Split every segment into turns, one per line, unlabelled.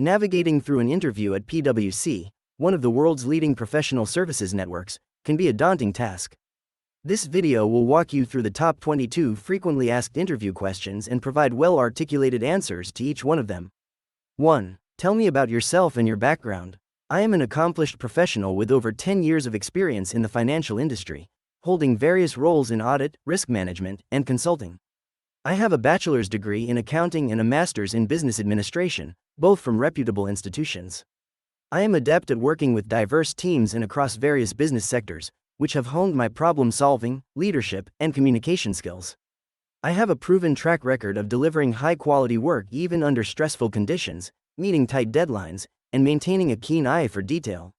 Navigating through an interview at PwC, one of the world's leading professional services networks, can be a daunting task. This video will walk you through the top 22 frequently asked interview questions and provide well-articulated answers to each one of them. 1. Tell me about yourself and your background. I am an accomplished professional with over 10 years of experience in the financial industry, holding various roles in audit, risk management, and consulting. I have a bachelor's degree in accounting and a master's in business administration, both from reputable institutions. I am adept at working with diverse teams and across various business sectors, which have honed my problem-solving, leadership, and communication skills. I have a proven track record of delivering high-quality work even under stressful conditions, meeting tight deadlines, and maintaining a keen eye for detail.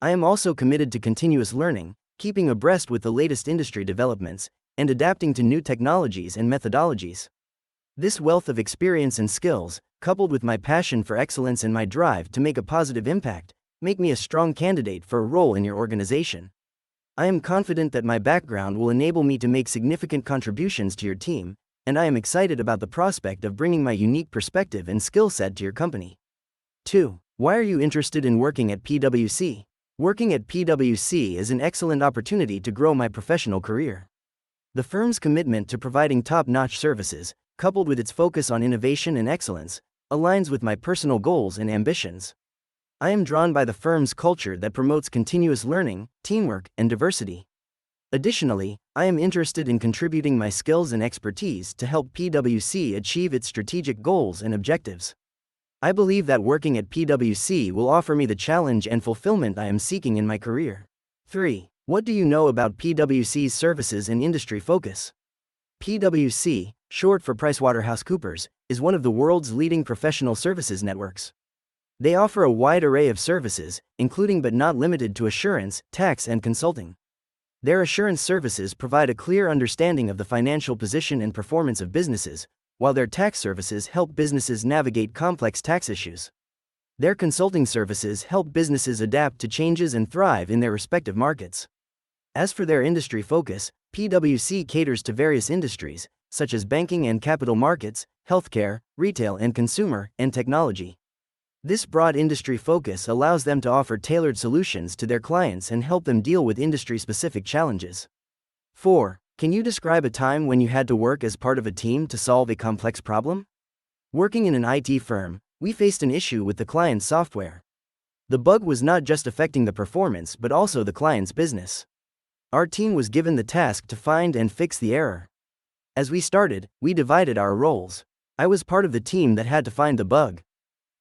I am also committed to continuous learning, keeping abreast with the latest industry developments, and adapting to new technologies and methodologies. This wealth of experience and skills, coupled with my passion for excellence and my drive to make a positive impact, make me a strong candidate for a role in your organization. I am confident that my background will enable me to make significant contributions to your team, and I am excited about the prospect of bringing my unique perspective and skill set to your company. 2. Why are you interested in working at PwC? Working at PwC is an excellent opportunity to grow my professional career. The firm's commitment to providing top-notch services, coupled with its focus on innovation and excellence, aligns with my personal goals and ambitions. I am drawn by the firm's culture that promotes continuous learning, teamwork, and diversity. Additionally, I am interested in contributing my skills and expertise to help PwC achieve its strategic goals and objectives. I believe that working at PwC will offer me the challenge and fulfillment I am seeking in my career. 3. What do you know about PwC's services and industry focus? PwC, short for PricewaterhouseCoopers, is one of the world's leading professional services networks. They offer a wide array of services, including but not limited to assurance, tax, and consulting. Their assurance services provide a clear understanding of the financial position and performance of businesses, while their tax services help businesses navigate complex tax issues. Their consulting services help businesses adapt to changes and thrive in their respective markets. As for their industry focus, PwC caters to various industries, such as banking and capital markets, healthcare, retail and consumer, and technology. This broad industry focus allows them to offer tailored solutions to their clients and help them deal with industry-specific challenges. 4. Can you describe a time when you had to work as part of a team to solve a complex problem? Working in an IT firm, we faced an issue with the client's software. The bug was not just affecting the performance but also the client's business. Our team was given the task to find and fix the error. As we started, we divided our roles. I was part of the team that had to find the bug.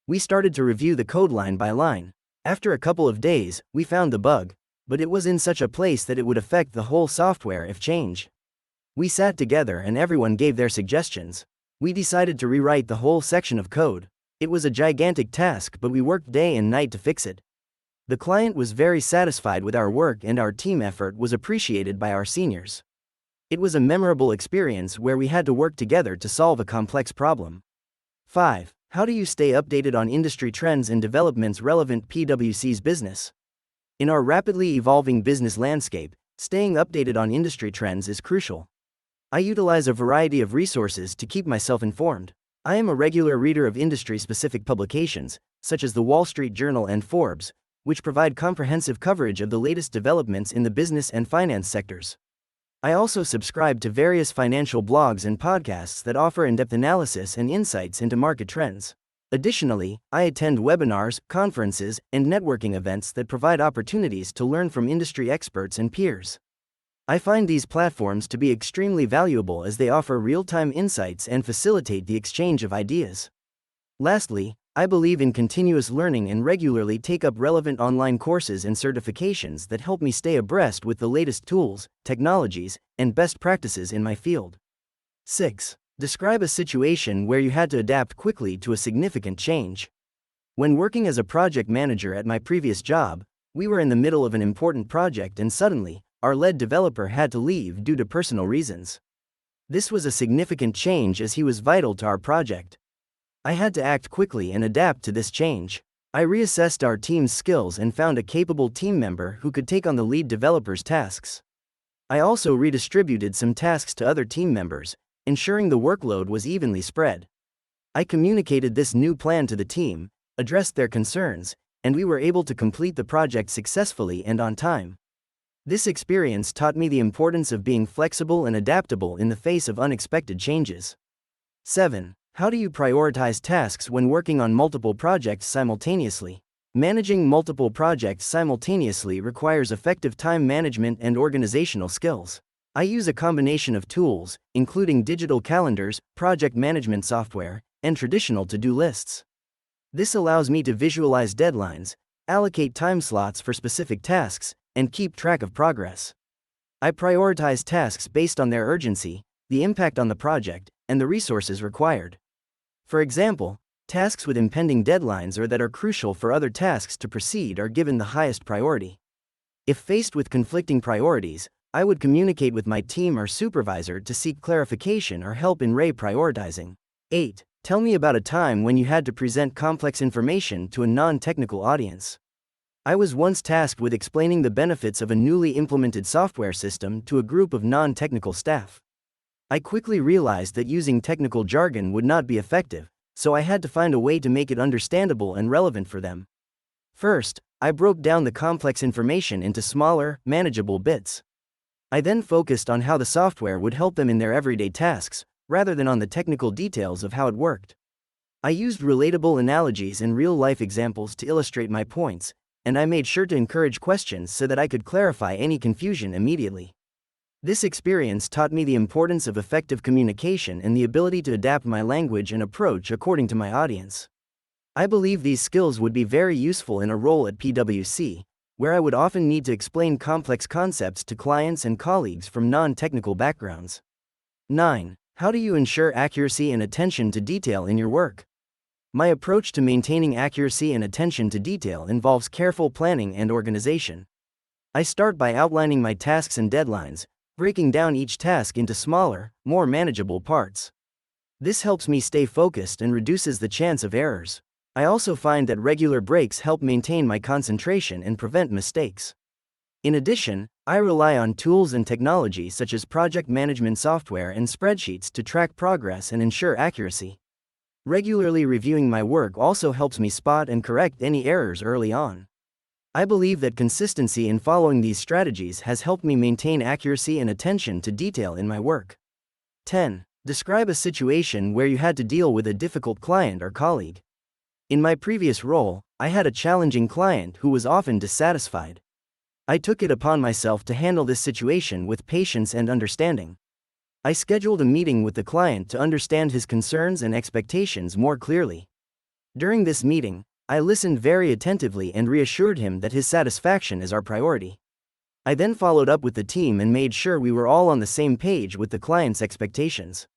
We started to review the code line by line. After a couple of days, we found the bug, but it was in such a place that it would affect the whole software if changed. We sat together and everyone gave their suggestions. We decided to rewrite the whole section of code. It was a gigantic task, but we worked day and night to fix it. The client was very satisfied with our work and our team effort was appreciated by our seniors. It was a memorable experience where we had to work together to solve a complex problem. 5. How do you stay updated on industry trends and developments relevant to PwC's business? In our rapidly evolving business landscape, staying updated on industry trends is crucial. I utilize a variety of resources to keep myself informed. I am a regular reader of industry-specific publications, such as the Wall Street Journal and Forbes, which provide comprehensive coverage of the latest developments in the business and finance sectors. I also subscribe to various financial blogs and podcasts that offer in-depth analysis and insights into market trends. Additionally, I attend webinars, conferences, and networking events that provide opportunities to learn from industry experts and peers. I find these platforms to be extremely valuable as they offer real-time insights and facilitate the exchange of ideas. Lastly, I believe in continuous learning and regularly take up relevant online courses and certifications that help me stay abreast with the latest tools, technologies, and best practices in my field. 6. Describe a situation where you had to adapt quickly to a significant change. When working as a project manager at my previous job, we were in the middle of an important project and suddenly, our lead developer had to leave due to personal reasons. This was a significant change as he was vital to our project. I had to act quickly and adapt to this change. I reassessed our team's skills and found a capable team member who could take on the lead developer's tasks. I also redistributed some tasks to other team members, ensuring the workload was evenly spread. I communicated this new plan to the team, addressed their concerns, and we were able to complete the project successfully and on time. This experience taught me the importance of being flexible and adaptable in the face of unexpected changes. 7. How do you prioritize tasks when working on multiple projects simultaneously? Managing multiple projects simultaneously requires effective time management and organizational skills. I use a combination of tools, including digital calendars, project management software, and traditional to-do lists. This allows me to visualize deadlines, allocate time slots for specific tasks, and keep track of progress. I prioritize tasks based on their urgency, the impact on the project, and the resources required. For example, tasks with impending deadlines or that are crucial for other tasks to proceed are given the highest priority. If faced with conflicting priorities, I would communicate with my team or supervisor to seek clarification or help in prioritizing. 8. Tell me about a time when you had to present complex information to a non-technical audience. I was once tasked with explaining the benefits of a newly implemented software system to a group of non-technical staff. I quickly realized that using technical jargon would not be effective, so I had to find a way to make it understandable and relevant for them. First, I broke down the complex information into smaller, manageable bits. I then focused on how the software would help them in their everyday tasks, rather than on the technical details of how it worked. I used relatable analogies and real-life examples to illustrate my points, and I made sure to encourage questions so that I could clarify any confusion immediately. This experience taught me the importance of effective communication and the ability to adapt my language and approach according to my audience. I believe these skills would be very useful in a role at PwC, where I would often need to explain complex concepts to clients and colleagues from non-technical backgrounds. 9. How do you ensure accuracy and attention to detail in your work? My approach to maintaining accuracy and attention to detail involves careful planning and organization. I start by outlining my tasks and deadlines, breaking down each task into smaller, more manageable parts. This helps me stay focused and reduces the chance of errors. I also find that regular breaks help maintain my concentration and prevent mistakes. In addition, I rely on tools and technology such as project management software and spreadsheets to track progress and ensure accuracy. Regularly reviewing my work also helps me spot and correct any errors early on. I believe that consistency in following these strategies has helped me maintain accuracy and attention to detail in my work. 10. Describe a situation where you had to deal with a difficult client or colleague. In my previous role, I had a challenging client who was often dissatisfied. I took it upon myself to handle this situation with patience and understanding. I scheduled a meeting with the client to understand his concerns and expectations more clearly. During this meeting, I listened very attentively and reassured him that his satisfaction is our priority. I then followed up with the team and made sure we were all on the same page with the client's expectations.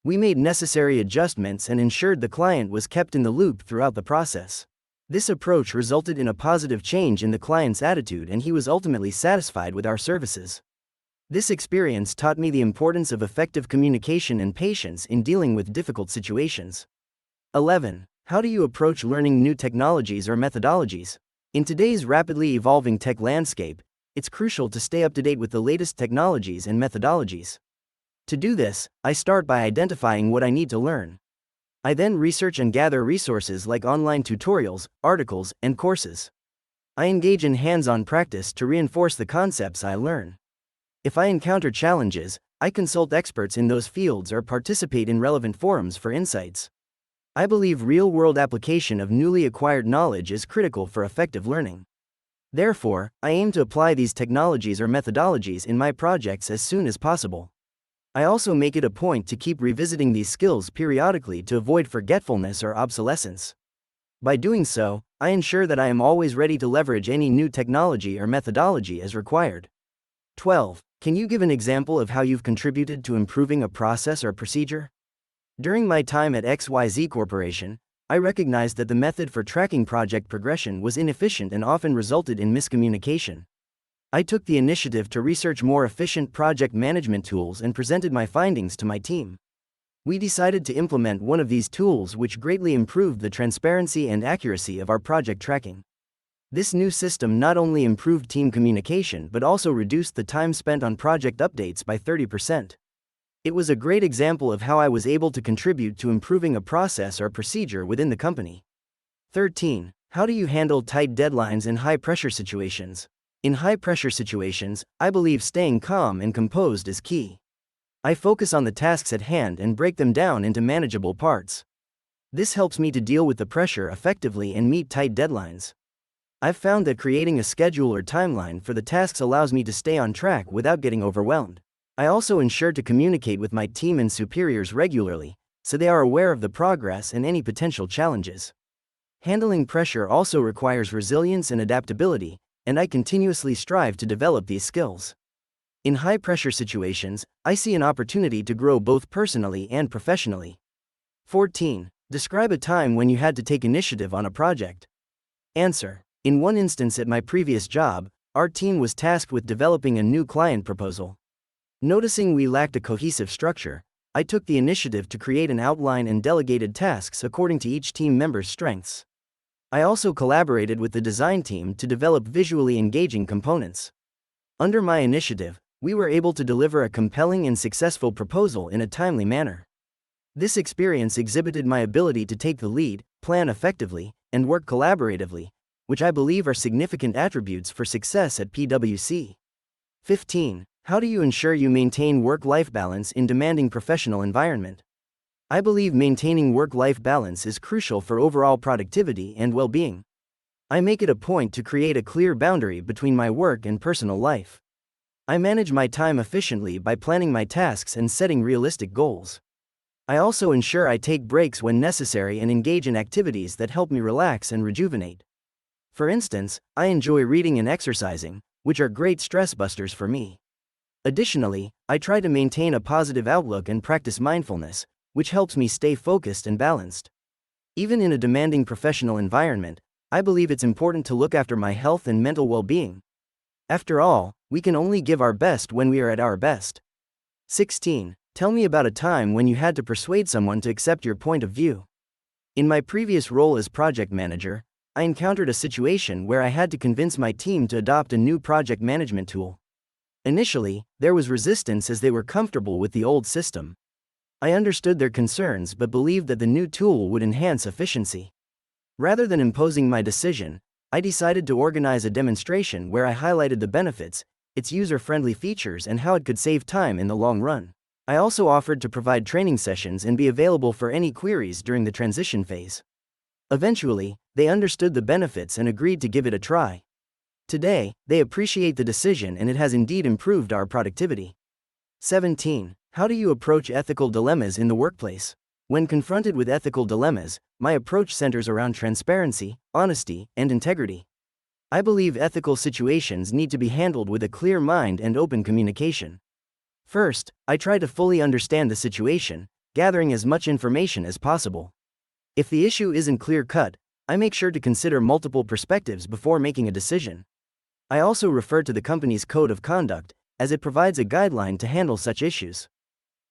We made necessary adjustments and ensured the client was kept in the loop throughout the process. This approach resulted in a positive change in the client's attitude, and he was ultimately satisfied with our services. This experience taught me the importance of effective communication and patience in dealing with difficult situations. 11. How do you approach learning new technologies or methodologies? In today's rapidly evolving tech landscape, it's crucial to stay up to date with the latest technologies and methodologies. To do this, I start by identifying what I need to learn. I then research and gather resources like online tutorials, articles, and courses. I engage in hands-on practice to reinforce the concepts I learn. If I encounter challenges, I consult experts in those fields or participate in relevant forums for insights. I believe real-world application of newly acquired knowledge is critical for effective learning. Therefore, I aim to apply these technologies or methodologies in my projects as soon as possible. I also make it a point to keep revisiting these skills periodically to avoid forgetfulness or obsolescence. By doing so, I ensure that I am always ready to leverage any new technology or methodology as required. 12. Can you give an example of how you've contributed to improving a process or procedure? During my time at XYZ Corporation, I recognized that the method for tracking project progression was inefficient and often resulted in miscommunication. I took the initiative to research more efficient project management tools and presented my findings to my team. We decided to implement one of these tools, which greatly improved the transparency and accuracy of our project tracking. This new system not only improved team communication but also reduced the time spent on project updates by 30%. It was a great example of how I was able to contribute to improving a process or procedure within the company. 13. How do you handle tight deadlines in high-pressure situations? In high-pressure situations, I believe staying calm and composed is key. I focus on the tasks at hand and break them down into manageable parts. This helps me to deal with the pressure effectively and meet tight deadlines. I've found that creating a schedule or timeline for the tasks allows me to stay on track without getting overwhelmed. I also ensure to communicate with my team and superiors regularly, so they are aware of the progress and any potential challenges. Handling pressure also requires resilience and adaptability, and I continuously strive to develop these skills. In high-pressure situations, I see an opportunity to grow both personally and professionally. 14. Describe a time when you had to take initiative on a project. Answer. In one instance at my previous job, our team was tasked with developing a new client proposal. Noticing we lacked a cohesive structure, I took the initiative to create an outline and delegated tasks according to each team member's strengths. I also collaborated with the design team to develop visually engaging components. Under my initiative, we were able to deliver a compelling and successful proposal in a timely manner. This experience exhibited my ability to take the lead, plan effectively, and work collaboratively, which I believe are significant attributes for success at PwC. 15. How do you ensure you maintain work-life balance in demanding professional environment? I believe maintaining work-life balance is crucial for overall productivity and well-being. I make it a point to create a clear boundary between my work and personal life. I manage my time efficiently by planning my tasks and setting realistic goals. I also ensure I take breaks when necessary and engage in activities that help me relax and rejuvenate. For instance, I enjoy reading and exercising, which are great stress busters for me. Additionally, I try to maintain a positive outlook and practice mindfulness, which helps me stay focused and balanced. Even in a demanding professional environment, I believe it's important to look after my health and mental well-being. After all, we can only give our best when we are at our best. 16. Tell me about a time when you had to persuade someone to accept your point of view. In my previous role as project manager, I encountered a situation where I had to convince my team to adopt a new project management tool. Initially, there was resistance as they were comfortable with the old system. I understood their concerns but believed that the new tool would enhance efficiency. Rather than imposing my decision, I decided to organize a demonstration where I highlighted the benefits, its user-friendly features, and how it could save time in the long run. I also offered to provide training sessions and be available for any queries during the transition phase. Eventually, they understood the benefits and agreed to give it a try. Today, they appreciate the decision and it has indeed improved our productivity. 17. How do you approach ethical dilemmas in the workplace? When confronted with ethical dilemmas, my approach centers around transparency, honesty, and integrity. I believe ethical situations need to be handled with a clear mind and open communication. First, I try to fully understand the situation, gathering as much information as possible. If the issue isn't clear-cut, I make sure to consider multiple perspectives before making a decision. I also refer to the company's code of conduct, as it provides a guideline to handle such issues.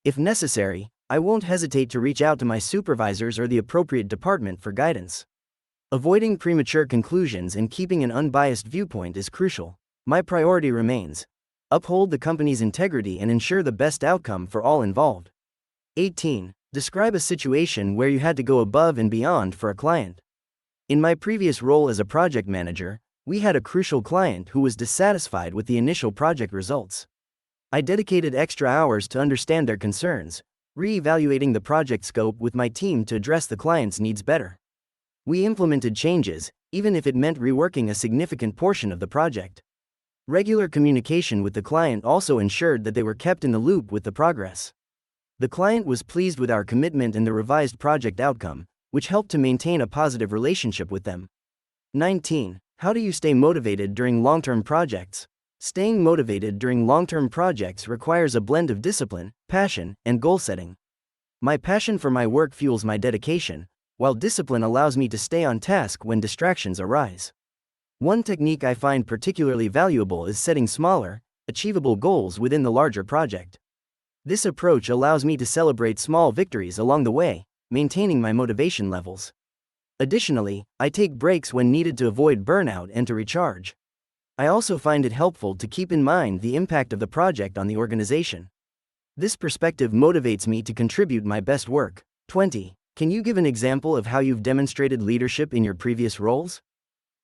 If necessary, I won't hesitate to reach out to my supervisors or the appropriate department for guidance. Avoiding premature conclusions and keeping an unbiased viewpoint is crucial. My priority remains: uphold the company's integrity and ensure the best outcome for all involved. 18. Describe a situation where you had to go above and beyond for a client. In my previous role as a project manager, we had a crucial client who was dissatisfied with the initial project results. I dedicated extra hours to understand their concerns, re-evaluating the project scope with my team to address the client's needs better. We implemented changes, even if it meant reworking a significant portion of the project. Regular communication with the client also ensured that they were kept in the loop with the progress. The client was pleased with our commitment and the revised project outcome, which helped to maintain a positive relationship with them. 19. How do you stay motivated during long-term projects? Staying motivated during long-term projects requires a blend of discipline, passion, and goal setting. My passion for my work fuels my dedication, while discipline allows me to stay on task when distractions arise. One technique I find particularly valuable is setting smaller, achievable goals within the larger project. This approach allows me to celebrate small victories along the way, maintaining my motivation levels. Additionally, I take breaks when needed to avoid burnout and to recharge. I also find it helpful to keep in mind the impact of the project on the organization. This perspective motivates me to contribute my best work. 20. Can you give an example of how you've demonstrated leadership in your previous roles?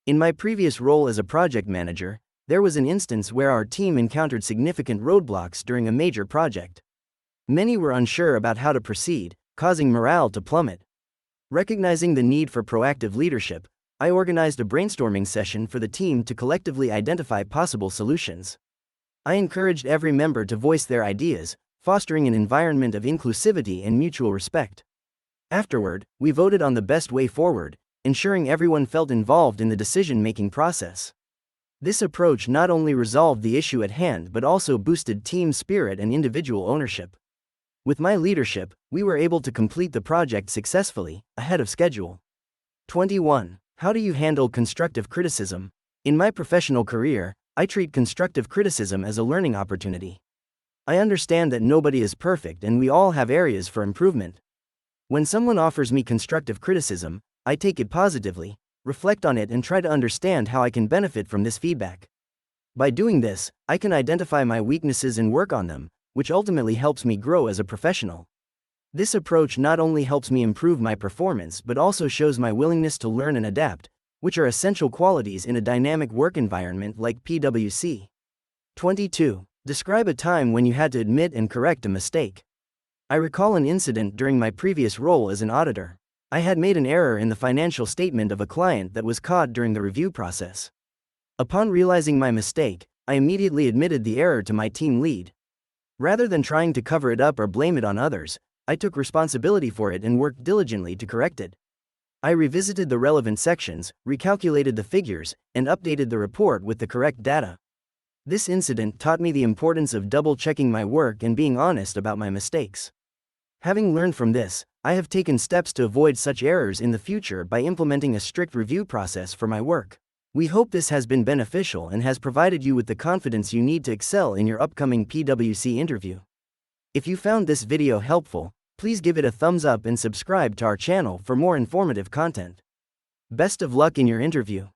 In my previous role as a project manager, there was an instance where our team encountered significant roadblocks during a major project. Many were unsure about how to proceed, causing morale to plummet. Recognizing the need for proactive leadership, I organized a brainstorming session for the team to collectively identify possible solutions. I encouraged every member to voice their ideas, fostering an environment of inclusivity and mutual respect. Afterward, we voted on the best way forward, ensuring everyone felt involved in the decision-making process. This approach not only resolved the issue at hand but also boosted team spirit and individual ownership. With my leadership, we were able to complete the project successfully, ahead of schedule. 21. How do you handle constructive criticism? In my professional career, I treat constructive criticism as a learning opportunity. I understand that nobody is perfect and we all have areas for improvement. When someone offers me constructive criticism, I take it positively, reflect on it and try to understand how I can benefit from this feedback. By doing this, I can identify my weaknesses and work on them, which ultimately helps me grow as a professional. This approach not only helps me improve my performance but also shows my willingness to learn and adapt, which are essential qualities in a dynamic work environment like PwC. 22. Describe a time when you had to admit and correct a mistake. I recall an incident during my previous role as an auditor. I had made an error in the financial statement of a client that was caught during the review process. Upon realizing my mistake, I immediately admitted the error to my team lead. Rather than trying to cover it up or blame it on others, I took responsibility for it and worked diligently to correct it. I revisited the relevant sections, recalculated the figures, and updated the report with the correct data. This incident taught me the importance of double-checking my work and being honest about my mistakes. Having learned from this, I have taken steps to avoid such errors in the future by implementing a strict review process for my work. We hope this has been beneficial and has provided you with the confidence you need to excel in your upcoming PwC interview. If you found this video helpful, please give it a thumbs up and subscribe to our channel for more informative content. Best of luck in your interview.